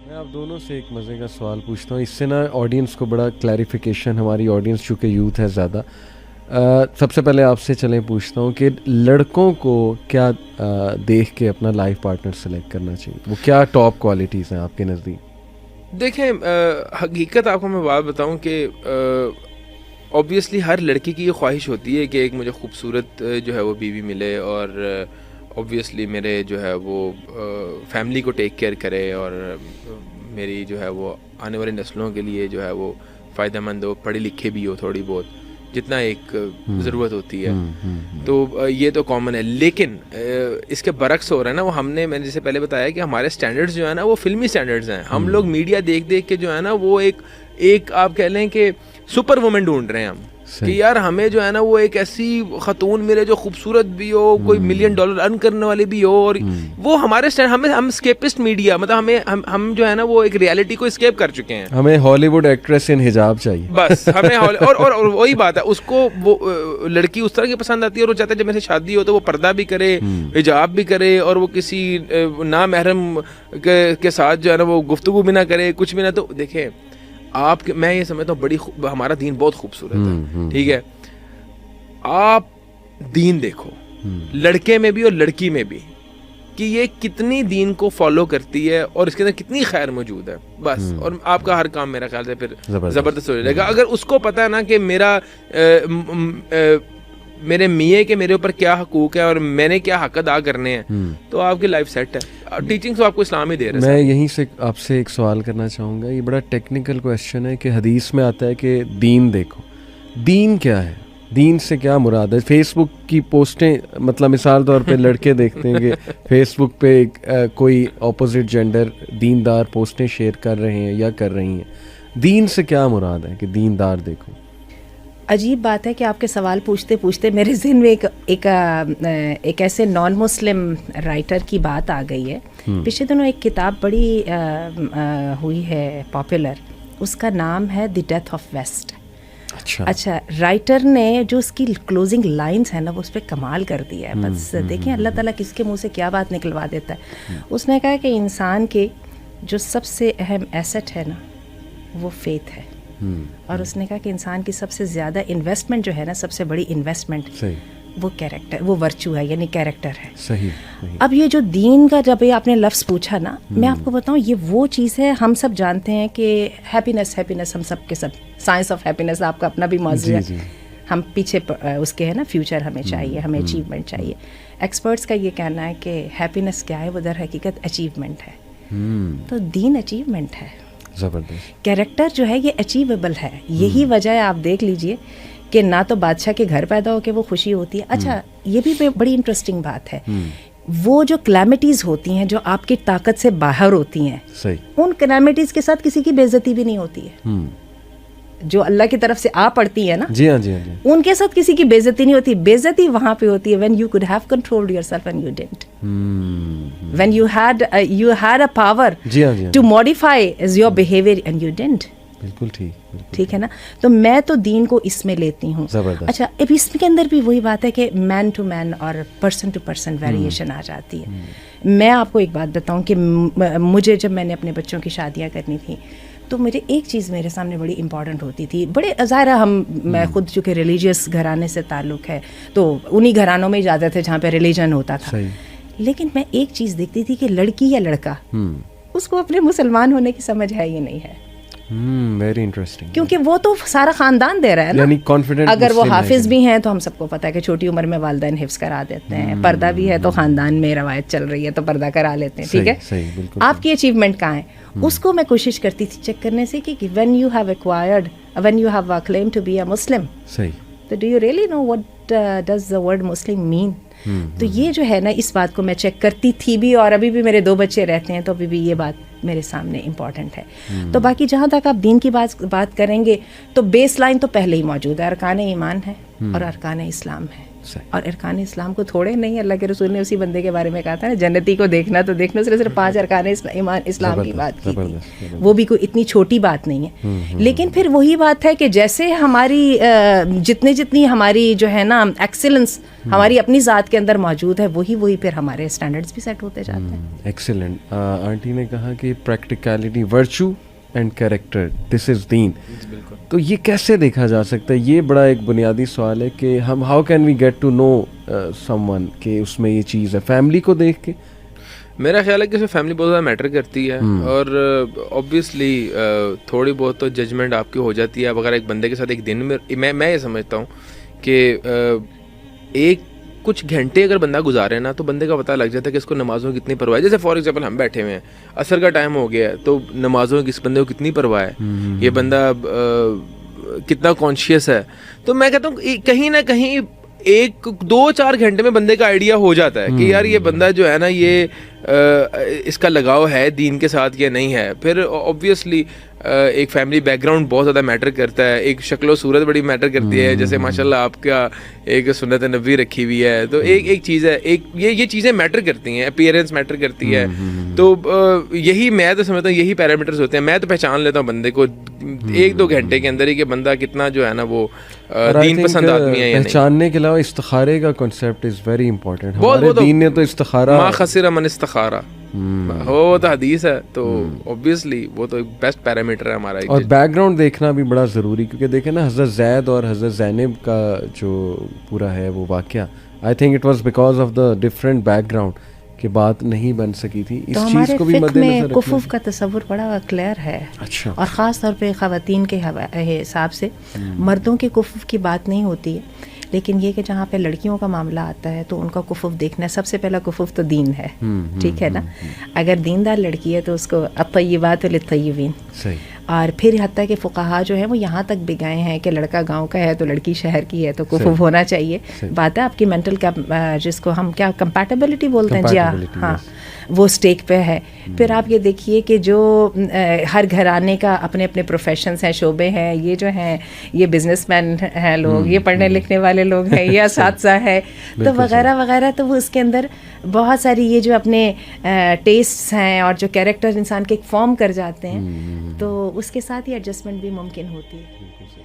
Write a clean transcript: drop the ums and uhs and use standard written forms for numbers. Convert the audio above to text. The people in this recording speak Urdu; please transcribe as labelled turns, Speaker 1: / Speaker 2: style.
Speaker 1: میں آپ دونوں سے ایک مزے کا سوال پوچھتا ہوں, اس سے نا آڈینس کو بڑا کلیریفیکیشن, ہماری آڈینس چونکہ یوتھ ہے زیادہ. سب سے پہلے آپ سے چلیں پوچھتا ہوں کہ لڑکوں کو کیا دیکھ کے اپنا لائف پارٹنر سلیکٹ کرنا چاہیے, وہ کیا ٹاپ کوالٹیز ہیں آپ کے نزدیک؟
Speaker 2: دیکھیں, حقیقت آپ کو میں بات بتاؤں کہ اوبویسلی ہر لڑکی کی یہ خواہش ہوتی ہے کہ ایک مجھے خوبصورت جو ہے وہ بیوی ملے, اور اوبویسلی میرے جو ہے وہ فیملی کو ٹیک کیئر کرے, اور میری جو ہے وہ آنے والی نسلوں کے لیے جو ہے وہ فائدہ مند ہو, پڑھے لکھے بھی ہو تھوڑی بہت, جتنا ایک ضرورت ہوتی ہے. تو یہ تو کامن ہے. لیکن اس کے برعکس ہو رہا ہے نا, وہ میں نے جیسے پہلے بتایا کہ ہمارے سٹینڈرڈز جو ہے نا وہ فلمی سٹینڈرڈز ہیں. ہم لوگ میڈیا دیکھ دیکھ کے جو ہے نا وہ ایک آپ کہہ لیں کہ سپر وومن ڈھونڈ رہے ہیں ہم, کہ یار ہمیں جو ہے نا وہ ایک ایسی خاتون ملے جو خوبصورت بھی ہو, کوئی $1 ملین ارن کرنے والی بھی ہو, اور وہ ہمارے ہم اسکیپسٹ میڈیا, مطلب ہم جو ہے نا وہ ایک ریالٹی کو اسکیپ کر چکے ہیں.
Speaker 1: ہمیں ہالی ووڈ ایکٹریس ان حجاب چاہیے
Speaker 2: بس ہمیں اور وہی بات ہے, اس کو وہ لڑکی اس طرح کی پسند آتی ہے, اور وہ چاہتا ہے جب میرے سے شادی ہو تو وہ پردہ بھی کرے, حجاب بھی کرے, اور وہ کسی نامحرم کے ساتھ جو ہے نا وہ گفتگو بھی نہ کرے, کچھ بھی نہ. تو دیکھیں میں یہ سمجھتا ہوں ہمارا دین بہت خوبصورت ہے, ٹھیک ہے. آپ دین دیکھو لڑکے میں بھی اور لڑکی میں بھی, کہ یہ کتنی دین کو فالو کرتی ہے اور اس کے اندر کتنی خیر موجود ہے, بس. اور آپ کا ہر کام میرا خیال سے پھر زبردست ہو جائے گا. اگر اس کو پتہ ہے نا کہ میرے میاں کے میرے اوپر کیا حقوق ہے اور میں نے کیا حق ادا کرنے ہیں, تو آپ کی لائف سیٹ ہے. ٹیچنگ تو آپ کو اسلام ہی دے رہا ہے.
Speaker 1: میں یہیں سے آپ سے ایک سوال کرنا چاہوں گا, یہ بڑا ٹیکنیکل کویسچن ہے کہ حدیث میں آتا ہے کہ دین دیکھو, دین کیا ہے, دین سے کیا مراد ہے؟ فیس بک کی پوسٹیں, مطلب مثال طور پہ لڑکے دیکھتے ہیں کہ فیس بک پہ کوئی اپوزٹ جینڈر دیندار پوسٹیں شیئر کر رہے ہیں یا کر رہی ہیں, دین سے کیا مراد ہے کہ دیندار دیکھو؟
Speaker 3: عجیب بات ہے کہ آپ کے سوال پوچھتے پوچھتے میرے ذہن میں ایک ایسے نان مسلم رائٹر کی بات آ گئی ہے. پچھلے دنوں ایک کتاب بڑی ہوئی ہے پاپولر, اس کا نام ہے دی ڈیتھ آف ویسٹ. اچھا, رائٹر نے جو اس کی کلوزنگ لائنز ہیں نا وہ اس پہ کمال کر دیا ہے. بس دیکھیں اللہ تعالیٰ کس کے منہ سے کیا بات نکلوا دیتا ہے. اس نے کہا کہ انسان کے جو سب سے اہم ایسٹ ہے نا وہ فیتھ ہے, اور اس نے کہا کہ انسان کی سب سے زیادہ انویسٹمنٹ جو ہے نا, سب سے بڑی انویسٹمنٹ وہ کیریکٹر, وہ ورچو ہے, یعنی کیریکٹر ہے. صحیح. اب یہ جو دین کا جب آپ نے لفظ پوچھا نا, میں آپ کو بتاؤں یہ وہ چیز ہے, ہم سب جانتے ہیں کہ ہیپینس ہم سب کے سب, سائنس آف ہیپینس آپ کا اپنا بھی موضوع ہے, ہم پیچھے اس کے ہے نا, فیوچر ہمیں چاہیے, ہمیں اچیومنٹ چاہیے. ایکسپرٹس کا یہ کہنا ہے کہ ہیپینس کیا ہے, وہ در حقیقت اچیومنٹ ہے. تو دین اچیومنٹ ہے, زبردست. کیریکٹر جو ہے یہ اچیویبل ہے. یہی وجہ ہے, آپ دیکھ لیجئے کہ نہ تو بادشاہ کے گھر پیدا ہو کے وہ خوشی ہوتی ہے. اچھا, یہ بھی بڑی انٹرسٹنگ بات ہے, وہ جو کلیمٹیز ہوتی ہیں جو آپ کی طاقت سے باہر ہوتی ہیں, ان کلیمٹیز کے ساتھ کسی کی بے عزتی بھی نہیں ہوتی ہے. جو اللہ کی طرف سے پڑتی ہے نا,
Speaker 1: جی ہاں,
Speaker 3: ان کے ساتھ کسی کی بے عزتی نہیں ہوتی. بے عزتی وہاں پہ ہوتی ہے when you could have controlled yourself and you didn't. when you had a power to modify your behavior and you didn't.
Speaker 1: بالکل
Speaker 3: ٹھیک ہے نا. تو میں تو دین کو اس میں لیتی ہوں. اچھا, اب اس کے اندر بھی وہی بات ہے کہ مین ٹو مین اور پرسن ٹو پرسن ویریشن آ جاتی ہے. میں آپ کو ایک بات بتاؤں کہ مجھے جب میں نے اپنے بچوں کی شادیاں کرنی تھیں تو مجھے ایک چیز میرے سامنے بڑی امپورٹنٹ ہوتی تھی. بڑے ظاہر میں خود چونکہ ریلیجیس گھرانے سے تعلق ہے تو انہی گھرانوں میں جاتے تھے جہاں پہ ریلیجن ہوتا تھا. لیکن میں ایک چیز دیکھتی تھی کہ لڑکی یا لڑکا, اس کو اپنے مسلمان ہونے کی سمجھ ہے یہ نہیں ہے.
Speaker 1: Very interesting.
Speaker 3: کیونکہ وہ تو سارا خاندان دے رہا ہے نا,
Speaker 1: یعنی کانفیڈنٹ.
Speaker 3: اگر وہ حافظ بھی ہیں تو ہم سب کو پتہ ہے کہ چھوٹی عمر میں والدین حفظ کرا دیتے ہیں. پردہ بھی ہے تو خاندان میں روایت چل رہی ہے تو پردہ کرا لیتے ہیں. ٹھیک ہے, آپ کی اچیومنٹ کہاں ہے, اس کو میں کوشش کرتی تھی چیک کرنے سے کہ when you have a claim to be a Muslim, so do you really know what does the word Muslim mean? تو یہ جو ہے نا, اس بات کو میں چیک کرتی تھی بھی, اور ابھی بھی میرے 2 بچے رہتے ہیں تو ابھی بھی یہ بات میرے سامنے امپورٹنٹ ہے. تو باقی جہاں تک آپ دین کی بات کریں گے تو بیس لائن تو پہلے ہی موجود ہے, ارکان ایمان ہے اور ارکان اسلام ہے. اور ارکان اسلام کو تھوڑے نہیں, اللہ کے رسول نے اسی بندے کے بارے میں کہا تھا نا, جنتی کو دیکھنا تو دیکھنا, صرف 5 ارکان اسلام کی بات کی تھی, وہ بھی کوئی اتنی چھوٹی بات نہیں ہے. لیکن پھر وہی بات ہے کہ جیسے ہماری جتنی ہماری جو ہے نا ایکسیلنس ہماری اپنی ذات کے اندر موجود ہے, وہی پھر ہمارے اسٹینڈرڈس بھی سیٹ ہوتے جاتے ہیں.
Speaker 1: ایکسیلنٹ. آنٹی نے کہا کہ پریکٹیکلٹی, ورچو اینڈ کیریکٹر, دس از دین. تو یہ کیسے دیکھا جا سکتا ہے؟ یہ بڑا ایک بنیادی سوال ہے کہ ہم how can we get to know someone کہ اس میں یہ چیز ہے. فیملی کو دیکھ کے
Speaker 2: میرا خیال ہے کہ اس میں فیملی بہت زیادہ میٹر کرتی ہے, اور اوبویسلی تھوڑی بہت تو ججمنٹ آپ کی ہو جاتی ہے. اب اگر ایک بندے کے ساتھ ایک دن میں یہ سمجھتا ہوں کہ ایک کچھ گھنٹے اگر بندہ گزارے نا, تو بندے کا پتہ لگ جاتا ہے کہ اس کو نمازوں کی کتنی پرواہ ہے. جیسے فار ایگزامپل ہم بیٹھے ہوئے ہیں, عصر کا ٹائم ہو گیا ہے, تو نمازوں کی اس بندے کو کتنی پرواہ ہے, یہ بندہ کتنا کانشیس ہے. تو میں کہتا ہوں کہیں نہ کہیں 1-2-4 گھنٹے میں بندے کا آئیڈیا ہو جاتا ہے کہ یار یہ بندہ جو ہے نا, یہ اس کا لگاؤ ہے دین کے ساتھ یا نہیں ہے. پھر اوبویسلی ایک فیملی بیک گراؤنڈ بہت زیادہ میٹر کرتا ہے, ایک شکل و صورت بڑی میٹر کرتی ہے. جیسے ماشاءاللہ آپ کا ایک سنت نبوی رکھی ہوئی ہے, تو ایک چیز ہے, یہ چیزیں میٹر کرتی ہیں, اپیئرنس میٹر کرتی ہے. تو یہی میں تو سمجھتا ہوں یہی پیرامیٹرز ہوتے ہیں. میں تو پہچان لیتا ہوں بندے کو 1-2 گھنٹے کے اندر ہی کہ بندہ کتنا جو ہے نا وہ دین پسند آدمی ہے.
Speaker 1: پہچاننے کے علاوہ استخارے کا کنسیپٹ از ویری امپورٹنٹ. ہمارے دین نے تو استخارہ,
Speaker 2: ما خسر من استخارہ, وہ تو حدیث ہے, تو اوبویسلی وہ تو بیسٹ پیرامیٹر ہے ہمارا.
Speaker 1: اور بیک گراؤنڈ دیکھنا بھی بڑا ضروری, کیونکہ دیکھیں نا حضرت زید اور حضرت زینب کا جو پورا ہے وہ واقعہ, I think it was because of the different back ground کہ بات نہیں بن سکی تھی. اس چیز کو بھی مد نظر رکھنا.
Speaker 3: کفف کا تصور بڑا کلیئر ہے,
Speaker 1: اچھا,
Speaker 3: اور خاص طور پہ خواتین کے حساب سے مردوں کے کفف کی بات نہیں ہوتی ہے, لیکن یہ کہ جہاں پہ لڑکیوں کا معاملہ آتا ہے تو ان کا کفف دیکھنا, سب سے پہلا کفف تو دین ہے, ٹھیک ہے نا. اگر دیندار لڑکی ہے تو اس کو الطیبات للطیبین,
Speaker 1: صحیح.
Speaker 3: اور پھر حتیٰ کہ فقہا جو ہیں وہ یہاں تک بھی گئے ہیں کہ لڑکا گاؤں کا ہے تو لڑکی شہر کی ہے, تو کفف ہونا چاہیے. بات ہے آپ کی مینٹل جس کو ہم کیا کمپیٹیبلٹی بولتے ہیں, جی ہاں, وہ اسٹیک پہ ہے. پھر آپ یہ دیکھیے کہ جو ہر گھرانے کا اپنے اپنے پروفیشنس ہیں, شعبے ہیں, یہ جو ہیں یہ بزنس مین ہیں لوگ, یہ پڑھنے لکھنے والے لوگ ہیں, یہ اساتذہ ہے, تو وغیرہ وغیرہ. تو وہ اس کے اندر بہت ساری یہ جو اپنے ٹیسٹس ہیں اور جو کیریکٹر انسان کے فارم کر جاتے ہیں, تو اس کے ساتھ ہی ایڈجسٹمنٹ بھی ممکن ہوتی ہے.